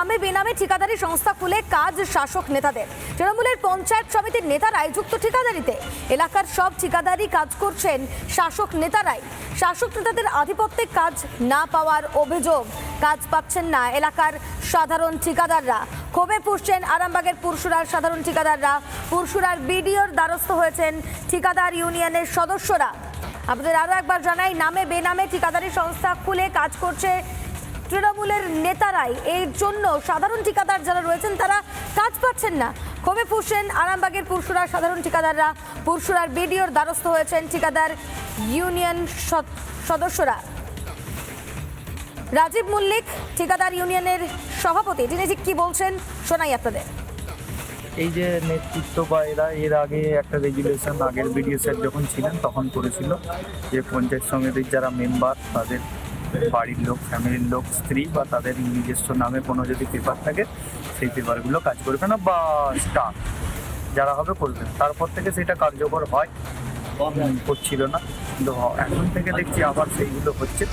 নামে বেনামে ঠিকাদারি সংস্থা খুলে কাজ শাসক নেতাদের। তৃণমূলের পঞ্চায়েত সমিতির নেতারাই যুক্ত ঠিকাদারিতে। এলাকার সব ঠিকাদারি কাজ করছেন শাসক নেতারাই। শাসক নেতাদের আধিপত্যে কাজ না পাওয়ার অভিযোগ। কাজ পাচ্ছেন না এলাকার সাধারণ ঠিকাদাররা। ক্ষোভে ফুঁসছেন আরামবাগের পুরসুরার সাধারণ ঠিকাদাররা। পুরসুরার বিডিওর দ্বারস্থ হয়েছেন ঠিকাদার ইউনিয়নের সদস্যরা। আপনাদের আরও একবার জানাই, নামে বেনামে ঠিকাদারি সংস্থা খুলে কাজ করছে তৃণমূলের নেতারাই। এর জন্য সাধারণ ঠিকাদার যারা রয়েছেন তারা কাজ পাচ্ছেন না। ক্ষোভে ফুঁসছেন আরামবাগের পুরসুরার সাধারণ ঠিকাদাররা। পুরসুরার বিডিওর দ্বারস্থ হয়েছেন ঠিকাদার ইউনিয়ন সদস্যরা। রাজীব মল্লিক ঠিকাদার ইউনিয়নের সভাপতি, তিনি ঠিক কি বলছেন শোনাই আপনাদের। এই যে নেতৃত্ব বা এর আগে একটা রেগুলেশন আগের বিডিও স্যার যখন ছিলেন তখন করেছিল যে পঞ্চায়েত সমিতির যারা মেম্বার তাদের বাড়ির লোক, ফ্যামিলির লোক, স্ত্রী বা তাদের নিজস্ব নামে কোনো যদি পেপার থাকে সেই পেপারগুলো কাজ করবে না বা স্টাফ যারা হবে করবে না। তারপর থেকে সেটা কার্যকর হয়, করছিল না, কিন্তু এখন থেকে দেখছি আবার সেইগুলো হচ্ছে।